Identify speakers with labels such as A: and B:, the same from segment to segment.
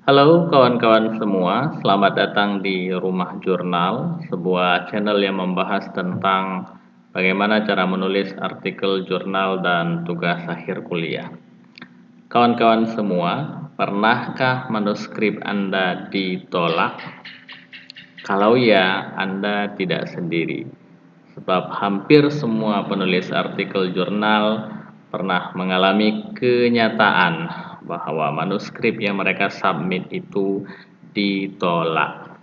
A: Halo kawan-kawan semua, selamat datang di Rumah Jurnal, sebuah channel yang membahas tentang bagaimana cara menulis artikel jurnal dan tugas akhir kuliah. Kawan-kawan semua, pernahkah manuskrip Anda ditolak? Kalau ya, Anda tidak sendiri, sebab hampir semua penulis artikel jurnal pernah mengalami kenyataan bahwa manuskrip yang mereka submit itu ditolak.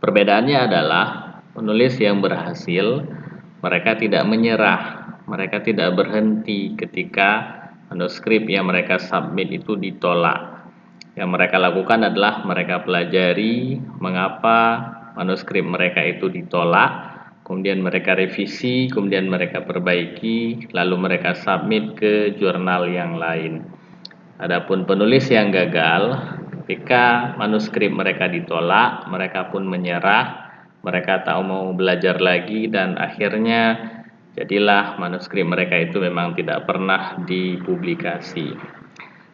A: Perbedaannya adalah penulis yang berhasil, mereka tidak menyerah, mereka tidak berhenti ketika manuskrip yang mereka submit itu ditolak. Yang mereka lakukan adalah mereka pelajari mengapa manuskrip mereka itu ditolak, kemudian mereka revisi, kemudian mereka perbaiki, lalu mereka submit ke jurnal yang lain. Adapun penulis yang gagal, ketika manuskrip mereka ditolak, mereka pun menyerah, mereka tak mau belajar lagi, dan akhirnya jadilah manuskrip mereka itu memang tidak pernah dipublikasi.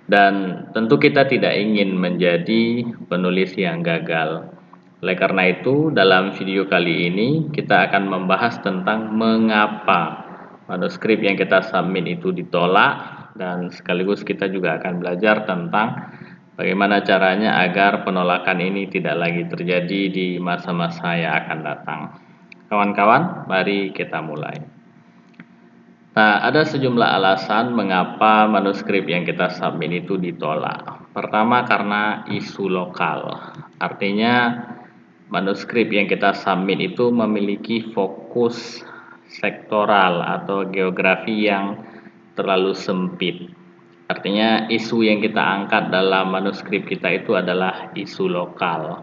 A: Dan tentu kita tidak ingin menjadi penulis yang gagal. Oleh karena itu, dalam video kali ini kita akan membahas tentang mengapa manuskrip yang kita submit itu ditolak, dan sekaligus kita juga akan belajar tentang bagaimana caranya agar penolakan ini tidak lagi terjadi di masa-masa yang akan datang. Kawan-kawan, mari kita mulai. Nah, ada sejumlah alasan mengapa manuskrip yang kita submit itu ditolak. Pertama, karena isu lokal. Artinya, manuskrip yang kita submit itu memiliki fokus sektoral atau geografi yang terlalu sempit. Artinya, isu yang kita angkat dalam manuskrip kita itu adalah isu lokal.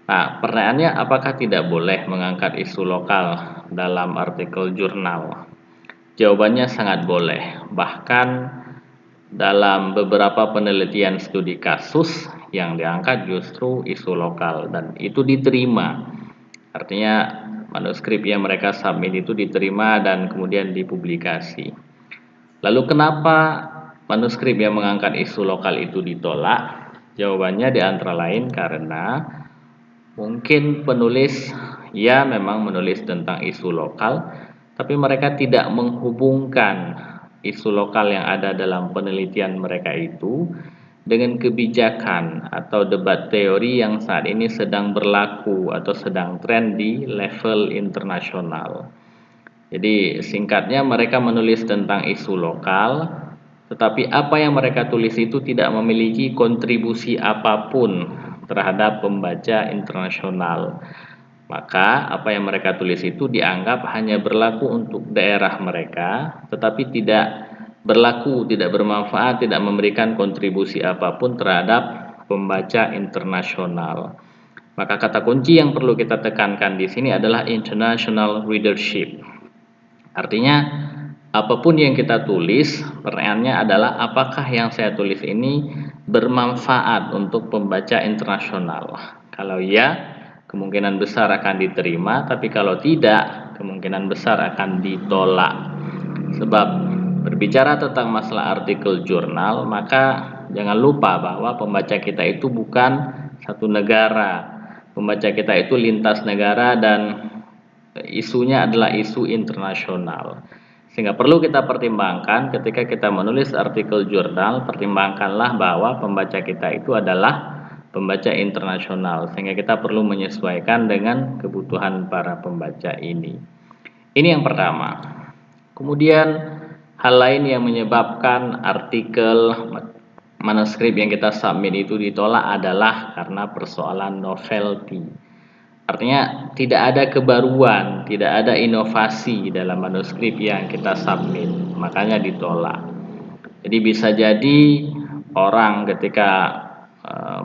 A: Nah, pertanyaannya, apakah tidak boleh mengangkat isu lokal dalam artikel jurnal? Jawabannya sangat boleh. Bahkan dalam beberapa penelitian studi kasus yang diangkat justru isu lokal, dan itu diterima. Artinya manuskrip yang mereka submit itu diterima dan kemudian dipublikasi. Lalu kenapa manuskrip yang mengangkat isu lokal itu ditolak? Jawabannya di antara lain karena mungkin penulis ya memang menulis tentang isu lokal, tapi mereka tidak menghubungkan isu lokal yang ada dalam penelitian mereka itu dengan kebijakan atau debat teori yang saat ini sedang berlaku atau sedang tren di level internasional. Jadi singkatnya, mereka menulis tentang isu lokal, tetapi apa yang mereka tulis itu tidak memiliki kontribusi apapun terhadap pembaca internasional. Maka apa yang mereka tulis itu dianggap hanya berlaku untuk daerah mereka, tetapi tidak berlaku, tidak bermanfaat, tidak memberikan kontribusi apapun terhadap pembaca internasional. Maka kata kunci yang perlu kita tekankan di sini adalah international readership. Artinya apapun yang kita tulis, pertanyaannya adalah apakah yang saya tulis ini bermanfaat untuk pembaca internasional. Kalau ya, kemungkinan besar akan diterima, tapi kalau tidak, kemungkinan besar akan ditolak. Sebab berbicara tentang masalah artikel jurnal, maka jangan lupa bahwa pembaca kita itu bukan satu negara. Pembaca kita itu lintas negara dan isunya adalah isu internasional. Sehingga perlu kita pertimbangkan ketika kita menulis artikel jurnal, pertimbangkanlah bahwa pembaca kita itu adalah pembaca internasional, sehingga kita perlu menyesuaikan dengan kebutuhan para pembaca ini. Ini yang pertama. Kemudian hal lain yang menyebabkan artikel manuskrip yang kita submit itu ditolak adalah karena persoalan novelty. Artinya tidak ada kebaruan, tidak ada inovasi dalam manuskrip yang kita submit, makanya ditolak. Jadi bisa jadi orang ketika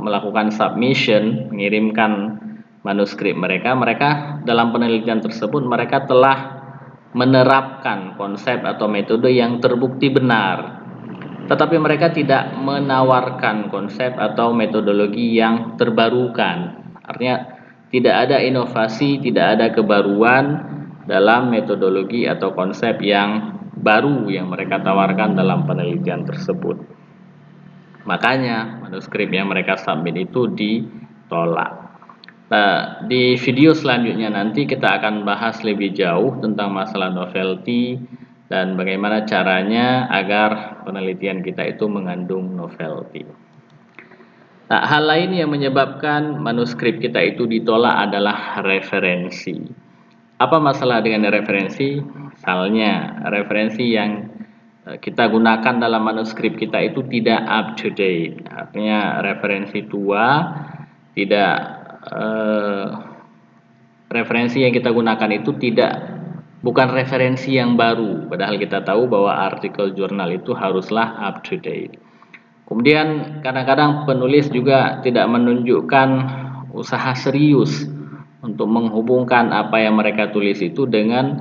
A: melakukan submission, mengirimkan manuskrip mereka dalam penelitian tersebut mereka telah menerapkan konsep atau metode yang terbukti benar, tetapi mereka tidak menawarkan konsep atau metodologi yang terbarukan. Artinya tidak ada inovasi, tidak ada kebaruan dalam metodologi atau konsep yang baru yang mereka tawarkan dalam penelitian tersebut. Makanya manuskrip yang mereka submit itu ditolak. Nah, di video selanjutnya nanti kita akan bahas lebih jauh tentang masalah novelty dan bagaimana caranya agar penelitian kita itu mengandung novelty. Nah, hal lain yang menyebabkan manuskrip kita itu ditolak adalah referensi. Apa masalah dengan referensi? Misalnya, referensi yang kita gunakan dalam manuskrip kita itu tidak up to date. Artinya referensi tua, tidak referensi yang kita gunakan itu bukan referensi yang baru, padahal kita tahu bahwa artikel jurnal itu haruslah up to date. Kemudian kadang-kadang penulis juga tidak menunjukkan usaha serius untuk menghubungkan apa yang mereka tulis itu dengan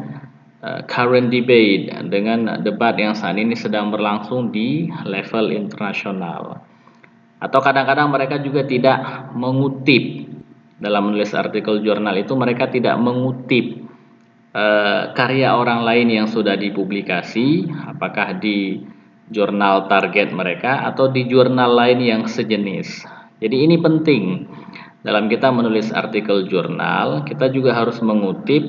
A: current debate, dengan debat yang saat ini sedang berlangsung di level internasional. Atau kadang-kadang mereka juga tidak mengutip dalam menulis artikel jurnal itu, mereka tidak mengutip karya orang lain yang sudah dipublikasi, apakah di jurnal target mereka atau di jurnal lain yang sejenis. Jadi ini penting dalam kita menulis artikel jurnal, kita juga harus mengutip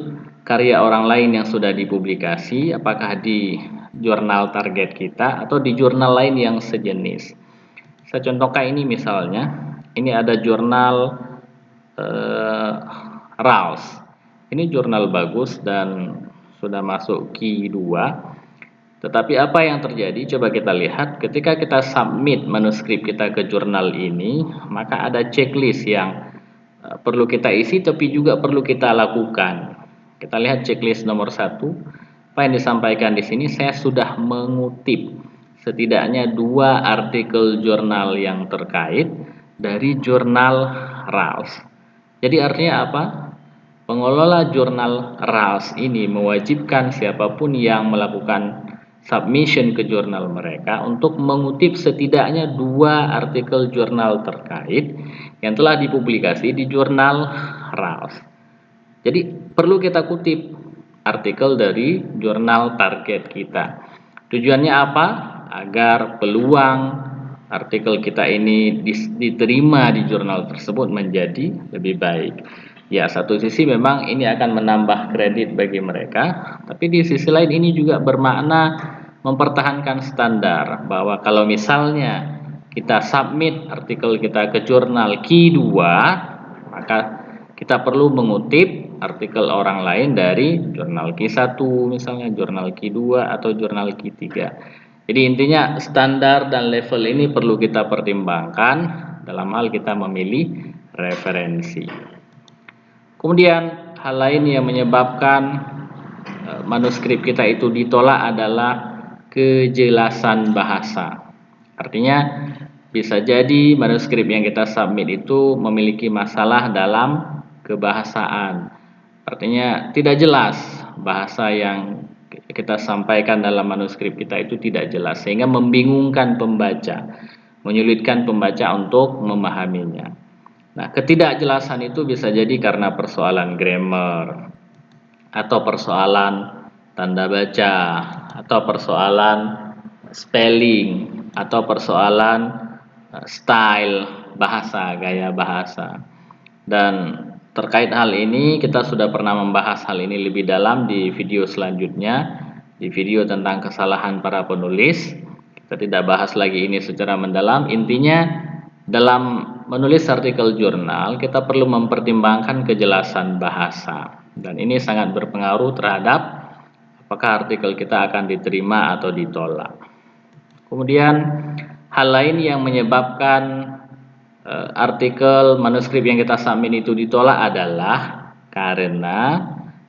A: karya orang lain yang sudah dipublikasi, apakah di jurnal target kita atau di jurnal lain yang sejenis. Saya contohkan ini misalnya, ini ada jurnal RALS. Ini jurnal bagus dan sudah masuk Q2. Tetapi apa yang terjadi? Coba kita lihat, ketika kita submit manuskrip kita ke jurnal ini, maka ada checklist yang perlu kita isi tapi juga perlu kita lakukan. Kita lihat checklist nomor 1. Apa yang disampaikan di sini? Saya sudah mengutip setidaknya 2 artikel jurnal yang terkait dari jurnal RALS. Jadi artinya apa? Pengelola jurnal RALS ini mewajibkan siapapun yang melakukan submission ke jurnal mereka untuk mengutip setidaknya 2 artikel jurnal terkait yang telah dipublikasi di jurnal RALS. Jadi perlu kita kutip artikel dari jurnal target kita. Tujuannya apa? Agar peluang artikel kita ini diterima di jurnal tersebut menjadi lebih baik. Ya, satu sisi memang ini akan menambah kredit bagi mereka, tapi di sisi lain ini juga bermakna mempertahankan standar, bahwa kalau misalnya kita submit artikel kita ke jurnal Q2, maka kita perlu mengutip artikel orang lain dari jurnal Q1 misalnya, jurnal Q2 atau jurnal Q3. Jadi intinya standar dan level ini perlu kita pertimbangkan dalam hal kita memilih referensi. Kemudian hal lain yang menyebabkan manuskrip kita itu ditolak adalah kejelasan bahasa. Artinya bisa jadi manuskrip yang kita submit itu memiliki masalah dalam kebahasaan. Artinya tidak jelas bahasa yang kita sampaikan dalam manuskrip kita itu tidak jelas, sehingga membingungkan pembaca, menyulitkan pembaca untuk memahaminya. Nah, ketidakjelasan itu bisa jadi karena persoalan grammar, atau persoalan tanda baca, atau persoalan spelling, atau persoalan style bahasa, gaya bahasa. Dan terkait hal ini kita sudah pernah membahas hal ini lebih dalam di video selanjutnya, di video tentang kesalahan para penulis. Kita tidak bahas lagi ini secara mendalam. Intinya dalam menulis artikel jurnal kita perlu mempertimbangkan kejelasan bahasa, dan ini sangat berpengaruh terhadap apakah artikel kita akan diterima atau ditolak. Kemudian hal lain yang menyebabkan artikel manuskrip yang kita submit itu ditolak adalah karena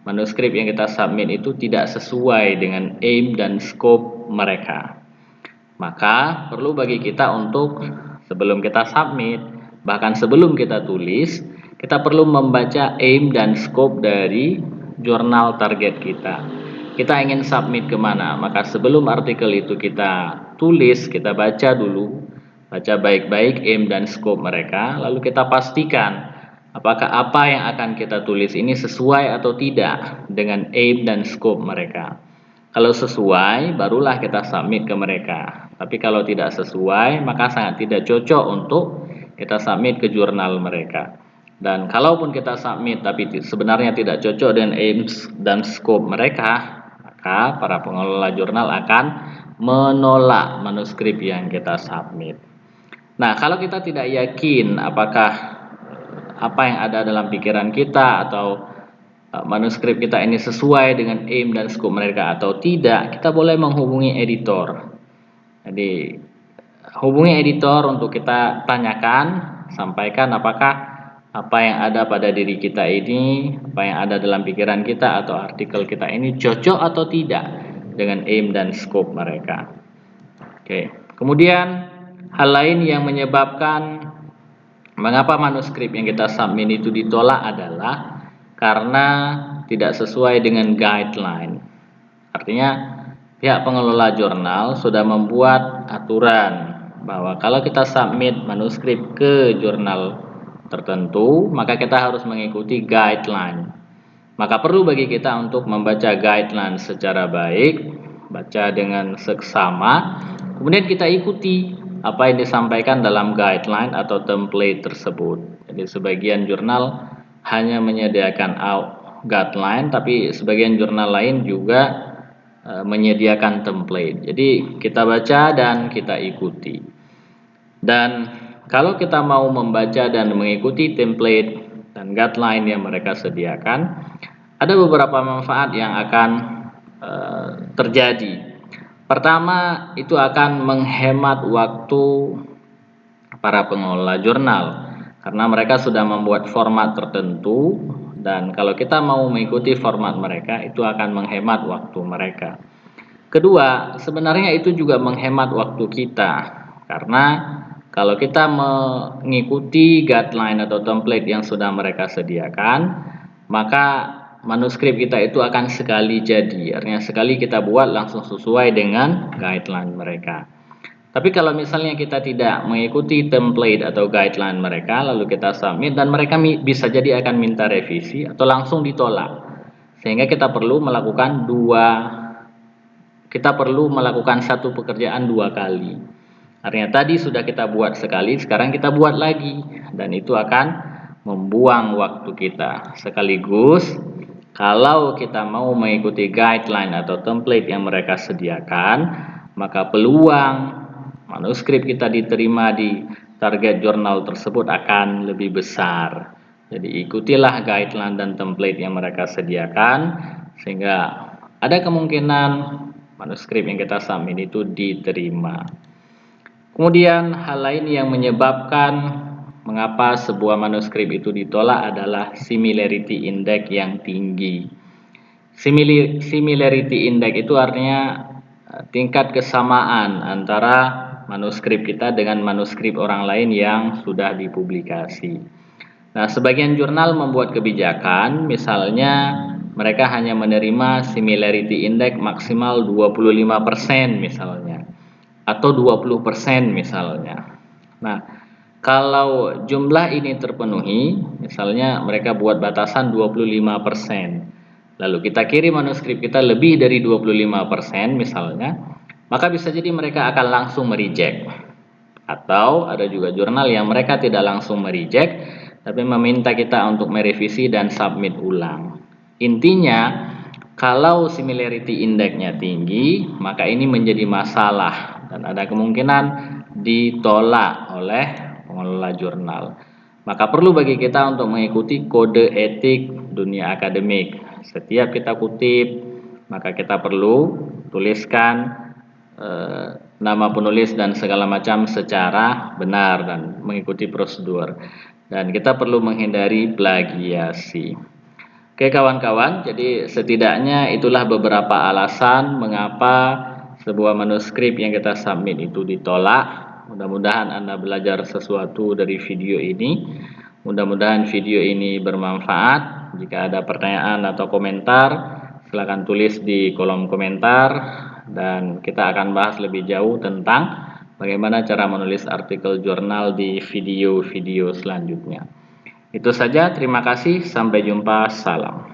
A: manuskrip yang kita submit itu tidak sesuai dengan aim dan scope mereka. Maka perlu bagi kita untuk sebelum kita submit, bahkan sebelum kita tulis, kita perlu membaca aim dan scope dari jurnal target kita. Kita ingin submit kemana, maka sebelum artikel itu kita tulis, kita baca dulu, baca baik-baik aim dan scope mereka, lalu kita pastikan apakah apa yang akan kita tulis ini sesuai atau tidak dengan aim dan scope mereka. Kalau sesuai, barulah kita submit ke mereka. Tapi kalau tidak sesuai, maka sangat tidak cocok untuk kita submit ke jurnal mereka. Dan kalaupun kita submit tapi sebenarnya tidak cocok dengan aims dan scope mereka, maka para pengelola jurnal akan menolak manuskrip yang kita submit. Nah, kalau kita tidak yakin apakah apa yang ada dalam pikiran kita atau manuskrip kita ini sesuai dengan aim dan scope mereka atau tidak, kita boleh menghubungi editor. Jadi hubungi editor untuk kita tanyakan, sampaikan apakah apa yang ada pada diri kita ini, apa yang ada dalam pikiran kita atau artikel kita ini cocok atau tidak dengan aim dan scope mereka. Oke. Kemudian hal lain yang menyebabkan mengapa manuskrip yang kita submit itu ditolak adalah karena tidak sesuai dengan guideline. Artinya pihak pengelola jurnal sudah membuat aturan bahwa kalau kita submit manuskrip ke jurnal tertentu, maka kita harus mengikuti guideline. Maka perlu bagi kita untuk membaca guideline secara baik, baca dengan seksama, kemudian kita ikuti apa yang disampaikan dalam guideline atau template tersebut. Jadi sebagian jurnal hanya menyediakan guideline, tapi sebagian jurnal lain juga menyediakan template. Jadi kita baca dan kita ikuti. Dan kalau kita mau membaca dan mengikuti template dan guideline yang mereka sediakan, ada beberapa manfaat yang akan terjadi. Pertama, itu akan menghemat waktu para pengelola jurnal karena mereka sudah membuat format tertentu, dan kalau kita mau mengikuti format mereka itu akan menghemat waktu mereka. Kedua, sebenarnya itu juga menghemat waktu kita karena kalau kita mengikuti guideline atau template yang sudah mereka sediakan, maka manuskrip kita itu akan sekali jadi. Artinya sekali kita buat langsung sesuai dengan guideline mereka. Tapi kalau misalnya kita tidak mengikuti template atau guideline mereka, lalu kita submit dan mereka bisa jadi akan minta revisi atau langsung ditolak. Sehingga kita perlu melakukan satu pekerjaan dua kali. Artinya tadi sudah kita buat sekali, sekarang kita buat lagi, dan itu akan membuang waktu kita. Sekaligus kalau kita mau mengikuti guideline atau template yang mereka sediakan, maka peluang manuskrip kita diterima di target jurnal tersebut akan lebih besar. Jadi ikutilah guideline dan template yang mereka sediakan, sehingga ada kemungkinan manuskrip yang kita submit itu diterima. Kemudian hal lain yang menyebabkan mengapa sebuah manuskrip itu ditolak adalah similarity index yang tinggi. Similarity index itu artinya tingkat kesamaan antara manuskrip kita dengan manuskrip orang lain yang sudah dipublikasi. Nah, sebagian jurnal membuat kebijakan, misalnya mereka hanya menerima similarity index maksimal 25% misalnya, atau 20% misalnya. Nah, kalau jumlah ini terpenuhi, misalnya mereka buat batasan 25%, lalu kita kirim manuskrip kita lebih dari 25% misalnya, maka bisa jadi mereka akan langsung mereject. Atau ada juga jurnal yang mereka tidak langsung mereject, tapi meminta kita untuk merevisi dan submit ulang. Intinya, kalau similarity index-nya tinggi, maka ini menjadi masalah dan ada kemungkinan ditolak oleh pengelola jurnal. Maka perlu bagi kita untuk mengikuti kode etik dunia akademik. Setiap kita kutip, maka kita perlu tuliskan nama penulis dan segala macam secara benar dan mengikuti prosedur. Dan kita perlu menghindari plagiasi. Oke kawan-kawan, jadi setidaknya itulah beberapa alasan mengapa sebuah manuskrip yang kita submit itu ditolak. Mudah-mudahan Anda belajar sesuatu dari video ini. Mudah-mudahan video ini bermanfaat. Jika ada pertanyaan atau komentar, silakan tulis di kolom komentar dan kita akan bahas lebih jauh tentang bagaimana cara menulis artikel jurnal di video-video selanjutnya. Itu saja, terima kasih, sampai jumpa, salam.